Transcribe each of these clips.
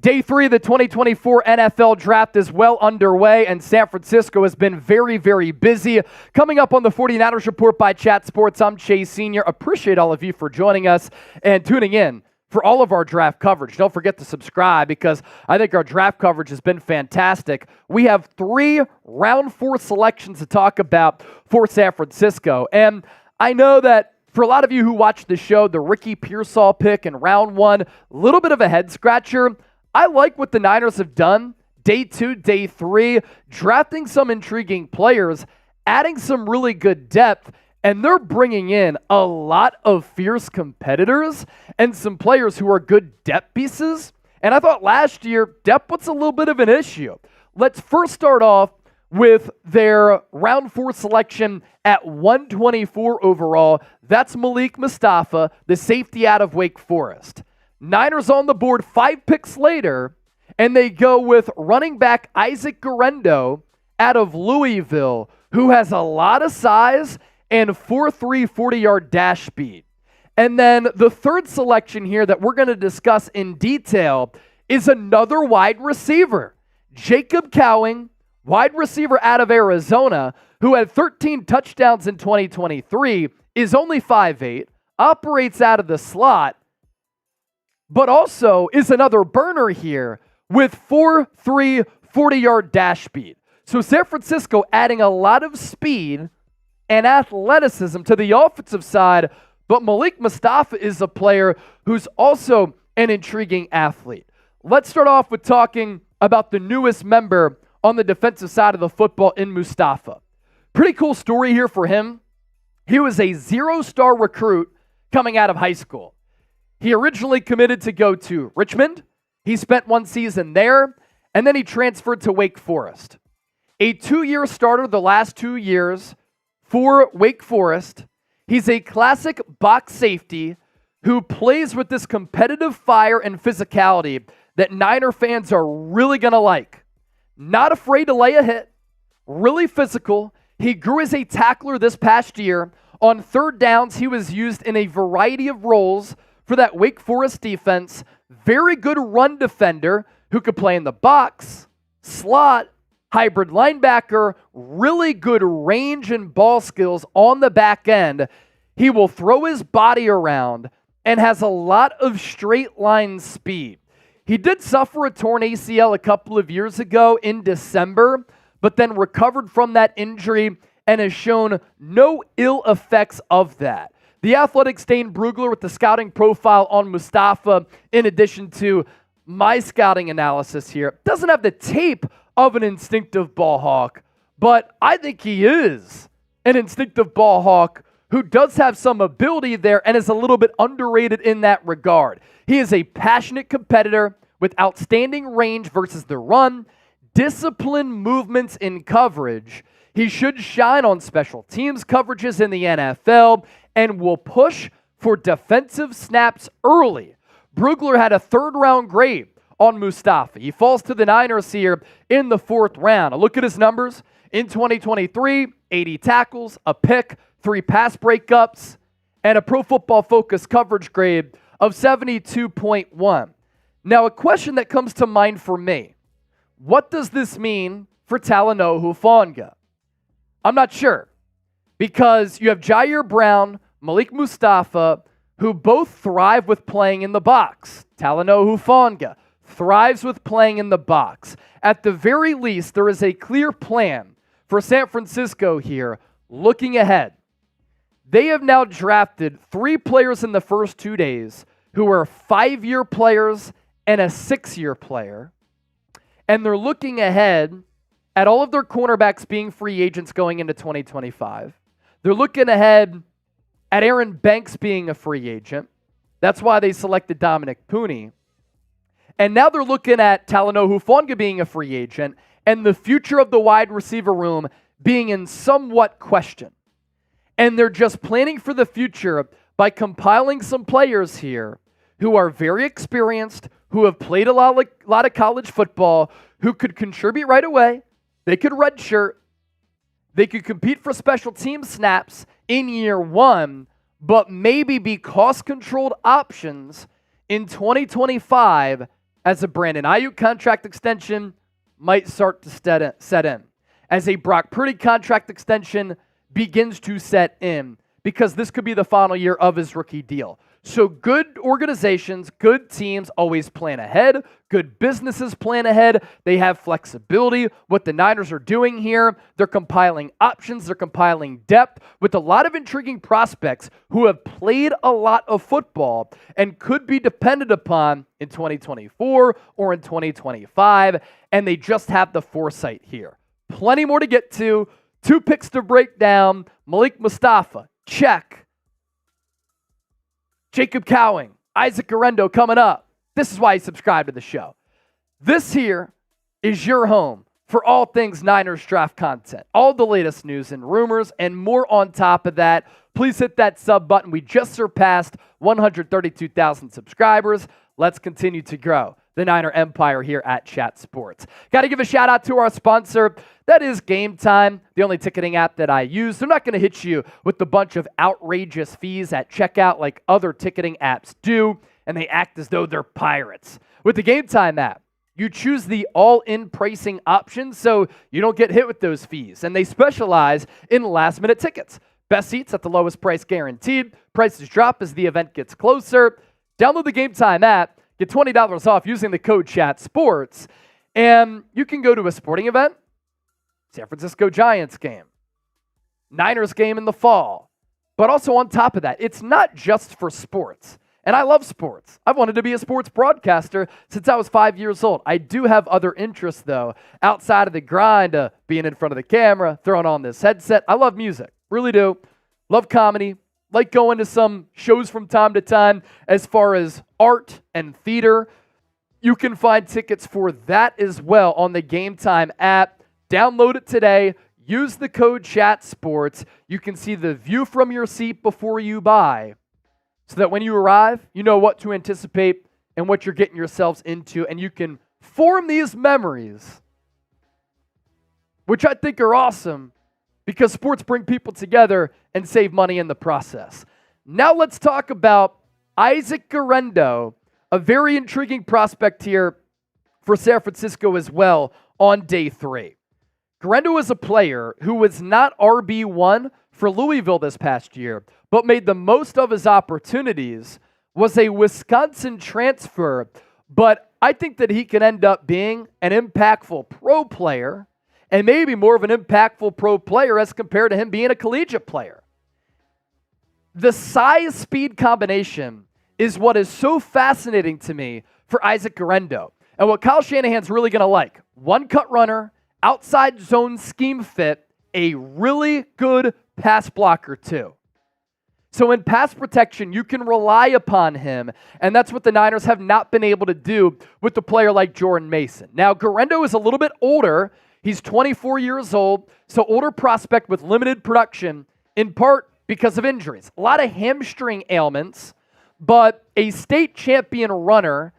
Day 3 of the 2024 NFL Draft is well underway, and San Francisco has been very, very busy. Coming up on the 49ers Report by Chat Sports, I'm Chase Sr. Appreciate all of you for joining us and tuning in for all of our draft coverage. Don't forget to subscribe because I think our draft coverage has been fantastic. We have 3 round 4 selections to talk about for San Francisco, and I know that for a lot of you who watch the show, the Ricky Pearsall pick in round 1, a little bit of a head scratcher. I like what the Niners have done, day 2, day 3, drafting some intriguing players, adding some really good depth, and they're bringing in a lot of fierce competitors and some players who are good depth pieces. And I thought last year, depth was a little bit of an issue. Let's first start off with their round 4 selection at 124 overall. That's Malik Mustapha, the safety out of Wake Forest. Niners on the board 5 picks later, and they go with running back Isaac Guerendo out of Louisville, who has a lot of size and 4.3 40-yard dash speed. And then the third selection here that we're going to discuss in detail is another wide receiver, Jacob Cowing, wide receiver out of Arizona, who had 13 touchdowns in 2023, is only 5'8", operates out of the slot, but also is another burner here with 4.3 40-yard dash speed. So San Francisco adding a lot of speed and athleticism to the offensive side, but Malik Mustapha is a player who's also an intriguing athlete. Let's start off with talking about the newest member on the defensive side of the football in Mustapha. Pretty cool story here for him. He was a 0-star recruit coming out of high school. He originally committed to go to Richmond. He spent 1 season there, and then he transferred to Wake Forest. A 2-year starter the last 2 years for Wake Forest. He's a classic box safety who plays with this competitive fire and physicality that Niner fans are really going to like. Not afraid to lay a hit, really physical. He grew as a tackler this past year. On third downs, he was used in a variety of roles for that Wake Forest defense. Very good run defender who could play in the box, slot, hybrid linebacker, really good range and ball skills on the back end. He will throw his body around and has a lot of straight line speed. He did suffer a torn ACL a couple of years ago in December, but then recovered from that injury and has shown no ill effects of that. The Athletic's Dane Brugler with the scouting profile on Mustapha, in addition to my scouting analysis here, doesn't have the tape of an instinctive ball hawk, but I think he is an instinctive ball hawk who does have some ability there and is a little bit underrated in that regard. He is a passionate competitor with outstanding range versus the run, disciplined movements in coverage. He should shine on special teams coverages in the NFL and will push for defensive snaps early. Brugler had a 3rd-round grade on Mustapha. He falls to the Niners here in the 4th round. A look at his numbers. In 2023, 80 tackles, a pick, 3 pass breakups, and a Pro Football Focus coverage grade of 72.1. Now, a question that comes to mind for me, what does this mean for Talanoa Hufanga? I'm not sure, because you have Jair Brown, Malik Mustapha, who both thrive with playing in the box. Talanoa Hufanga thrives with playing in the box. At the very least, there is a clear plan for San Francisco here looking ahead. They have now drafted 3 players in the first 2 days who are 5-year players and a 6-year player. And they're looking ahead at all of their cornerbacks being free agents going into 2025. They're looking ahead at Aaron Banks being a free agent. That's why they selected Dominic Pooney. And now they're looking at Talanoa Hufanga being a free agent and the future of the wide receiver room being in somewhat question. And they're just planning for the future by compiling some players here who are very experienced, who have played a lot of college football, who could contribute right away. They could redshirt. They could compete for special team snaps in year 1, but maybe be cost-controlled options in 2025 as a Brandon Ayuk contract extension might start to set in, as a Brock Purdy contract extension begins to set in, because this could be the final year of his rookie deal. So good organizations, good teams always plan ahead. Good businesses plan ahead. They have flexibility. What the Niners are doing here, they're compiling options. They're compiling depth with a lot of intriguing prospects who have played a lot of football and could be depended upon in 2024 or in 2025. And they just have the foresight here. Plenty more to get to. 2 picks to break down. Malik Mustapha, check. Jacob Cowing, Isaac Guerendo coming up. This is why you subscribe to the show. This here is your home for all things Niners draft content. All the latest news and rumors and more on top of that. Please hit that sub button. We just surpassed 132,000 subscribers. Let's continue to grow the Niner Empire here at Chat Sports. Got to give a shout out to our sponsor. That is Game Time, the only ticketing app that I use. They're not going to hit you with a bunch of outrageous fees at checkout like other ticketing apps do, and they act as though they're pirates. With the Game Time app, you choose the all-in pricing option so you don't get hit with those fees, and they specialize in last-minute tickets. Best seats at the lowest price guaranteed. Prices drop as the event gets closer. Download the Game Time app. Get $20 off using the code CHATSPORTS, and you can go to a sporting event, San Francisco Giants game, Niners game in the fall. But also on top of that, it's not just for sports. And I love sports. I've wanted to be a sports broadcaster since I was 5 years old. I do have other interests, though, outside of the grind of being in front of the camera, throwing on this headset. I love music, really do. Love comedy. Like going to some shows from time to time as far as art and theater. You can find tickets for that as well on the Game Time app. Download it today. Use the code CHATSPORTS. You can see the view from your seat before you buy so that when you arrive, you know what to anticipate and what you're getting yourselves into, and you can form these memories, which I think are awesome because sports bring people together and save money in the process. Now let's talk about Isaac Guerendo, a very intriguing prospect here for San Francisco as well on day 3. Guerendo is a player who was not RB1 for Louisville this past year, but made the most of his opportunities, was a Wisconsin transfer, but I think that he can end up being an impactful pro player and maybe more of an impactful pro player as compared to him being a collegiate player. The size-speed combination is what is so fascinating to me for Isaac Guerendo, and what Kyle Shanahan's really going to like. One-cut runner, outside zone scheme fit, a really good pass blocker too. So in pass protection, you can rely upon him, and that's what the Niners have not been able to do with a player like Jordan Mason. Now, Guerendo is a little bit older. He's 24 years old, so older prospect with limited production, in part because of injuries. A lot of hamstring ailments, but a state champion runner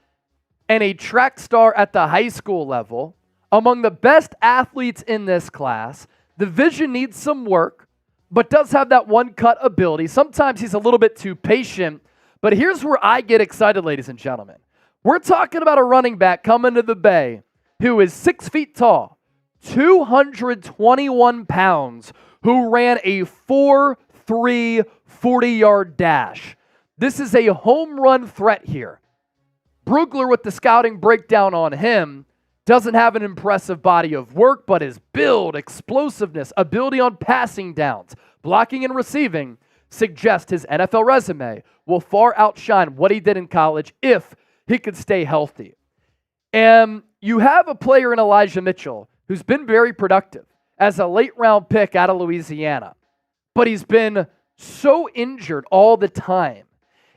and a track star at the high school level, among the best athletes in this class. The vision needs some work, but does have that one-cut ability. Sometimes he's a little bit too patient, but here's where I get excited, ladies and gentlemen. We're talking about a running back coming to the Bay who is 6 feet tall, 221 pounds, who ran a 4.3 40-yard dash. This is a home run threat here. Brugler, with the scouting breakdown on him, doesn't have an impressive body of work, but his build, explosiveness, ability on passing downs, blocking and receiving suggest his NFL resume will far outshine what he did in college if he could stay healthy. And you have a player in Elijah Mitchell who's been very productive as a late-round pick out of Louisiana, but he's been so injured all the time.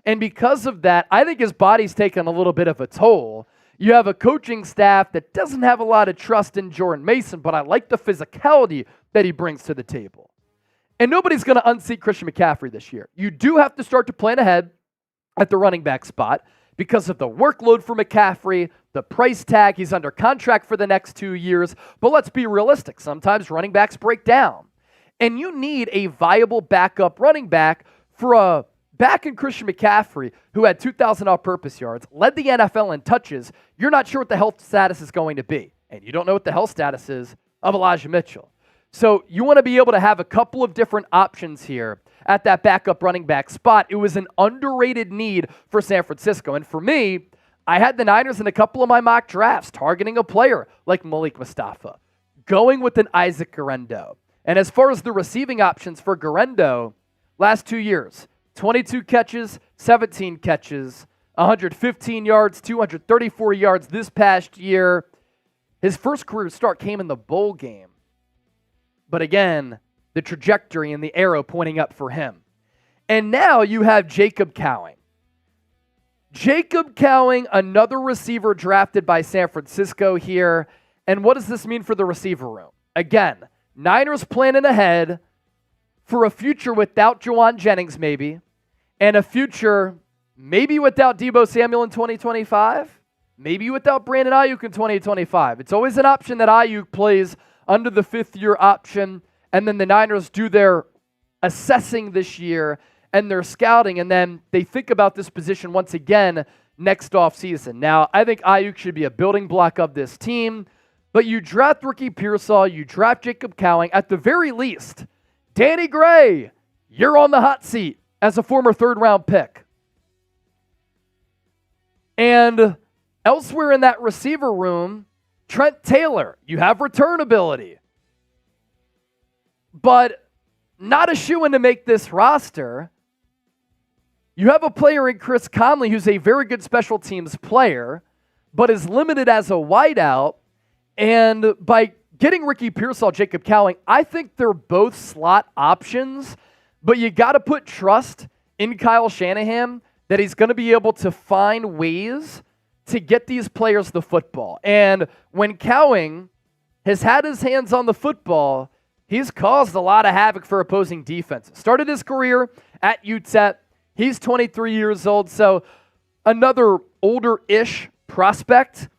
And because of that, I think his body's taken a little bit of a toll. You have a coaching staff that doesn't have a lot of trust in Jordan Mason, but I like the physicality that he brings to the table. And nobody's going to unseat Christian McCaffrey this year. You do have to start to plan ahead at the running back spot because of the workload for McCaffrey, the price tag. He's under contract for the next 2 years. But let's be realistic. Sometimes running backs break down. And you need a viable backup running back for a back in Christian McCaffrey, who had 2,000 all-purpose yards, led the NFL in touches, you're not sure what the health status is going to be. And you don't know what the health status is of Elijah Mitchell. So you want to be able to have a couple of different options here at that backup running back spot. It was an underrated need for San Francisco. And for me, I had the Niners in a couple of my mock drafts targeting a player like Malik Mustapha, going with an Isaac Guerendo. And as far as the receiving options for Guerendo, last 2 years, 22 catches, 17 catches, 115 yards, 234 yards this past year. His first career start came in the bowl game. But again, the trajectory and the arrow pointing up for him. And now you have Jacob Cowing. Jacob Cowing, another receiver drafted by San Francisco here. And what does this mean for the receiver room? Again, Niners planning ahead for a future without Juwan Jennings maybe, and a future maybe without Deebo Samuel in 2025, maybe without Brandon Ayuk in 2025. It's always an option that Ayuk plays under the fifth-year option, and then the Niners do their assessing this year and their scouting, and then they think about this position once again next offseason. Now, I think Ayuk should be a building block of this team, but you draft Ricky Pearsall, you draft Jacob Cowing, at the very least, Danny Gray, you're on the hot seat as a former third-round pick. And elsewhere in that receiver room, Trent Taylor, you have return ability, but not a shoo-in to make this roster. You have a player in Chris Conley who's a very good special teams player, but is limited as a wideout. And by getting Ricky Pearsall, Jacob Cowing, I think they're both slot options, but you got to put trust in Kyle Shanahan that he's going to be able to find ways to get these players the football. And when Cowing has had his hands on the football, he's caused a lot of havoc for opposing defenses. Started his career at UTEP. He's 23 years old, so another older-ish prospect.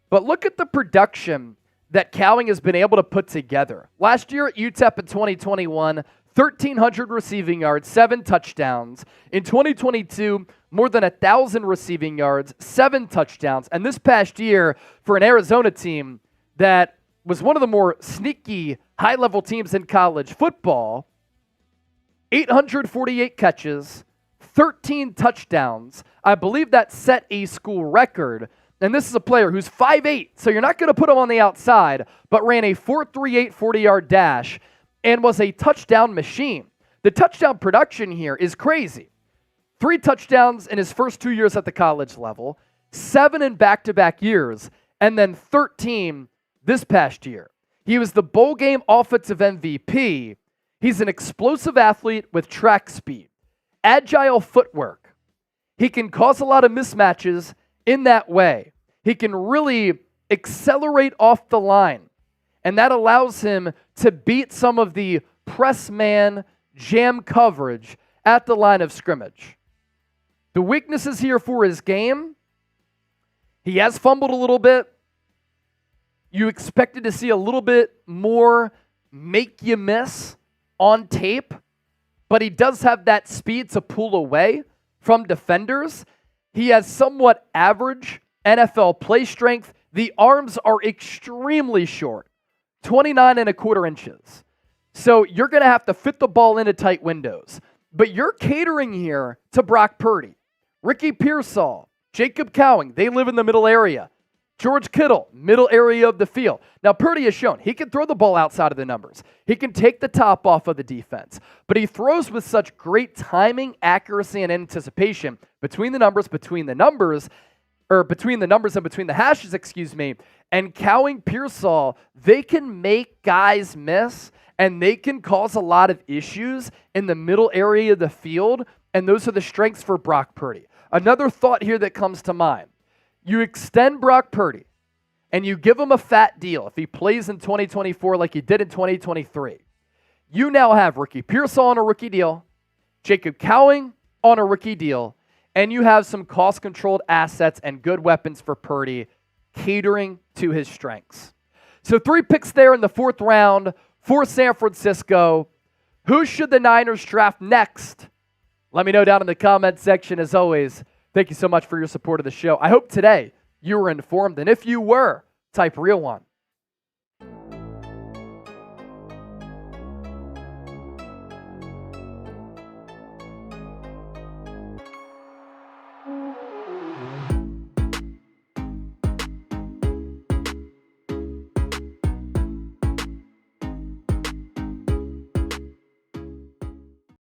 But look at the production that Cowing has been able to put together. Last year at UTEP in 2021, 1,300 receiving yards, 7 touchdowns. In 2022, more than 1,000 receiving yards, 7 touchdowns. And this past year, for an Arizona team that was one of the more sneaky, high-level teams in college football, 848 catches, 13 touchdowns. I believe that set a school record. And this is a player who's 5'8", so you're not going to put him on the outside, but ran a 4.38 40-yard dash and was a touchdown machine. The touchdown production here is crazy. 3 touchdowns in his first 2 years at the college level, 7 in back-to-back years, and then 13 this past year. He was the bowl game offensive MVP. He's an explosive athlete with track speed, agile footwork. He can cause a lot of mismatches in that way. He can really accelerate off the line, and that allows him to beat some of the press man jam coverage at the line of scrimmage. The weaknesses here for his game, he has fumbled a little bit. You expected to see a little bit more make you miss on tape, but he does have that speed to pull away from defenders. He has somewhat average NFL play strength. The arms are extremely short, 29.25 inches. So you're going to have to fit the ball into tight windows. But you're catering here to Brock Purdy, Ricky Pearsall, Jacob Cowing. They live in the middle area. George Kittle, middle area of the field. Now, Purdy has shown he can throw the ball outside of the numbers. He can take the top off of the defense. But he throws with such great timing, accuracy, and anticipation between the numbers and between the hashes, and Cowing, Pearsall, they can make guys miss, and they can cause a lot of issues in the middle area of the field, and those are the strengths for Brock Purdy. Another thought here that comes to mind. You extend Brock Purdy, and you give him a fat deal if he plays in 2024 like he did in 2023. You now have Ricky Pearsall on a rookie deal, Jacob Cowing on a rookie deal, and you have some cost-controlled assets and good weapons for Purdy, catering to his strengths. So 3 picks there in the 4th round for San Francisco. Who should the Niners draft next? Let me know down in the comment section. As always, thank you so much for your support of the show. I hope today you were informed, and if you were, type real one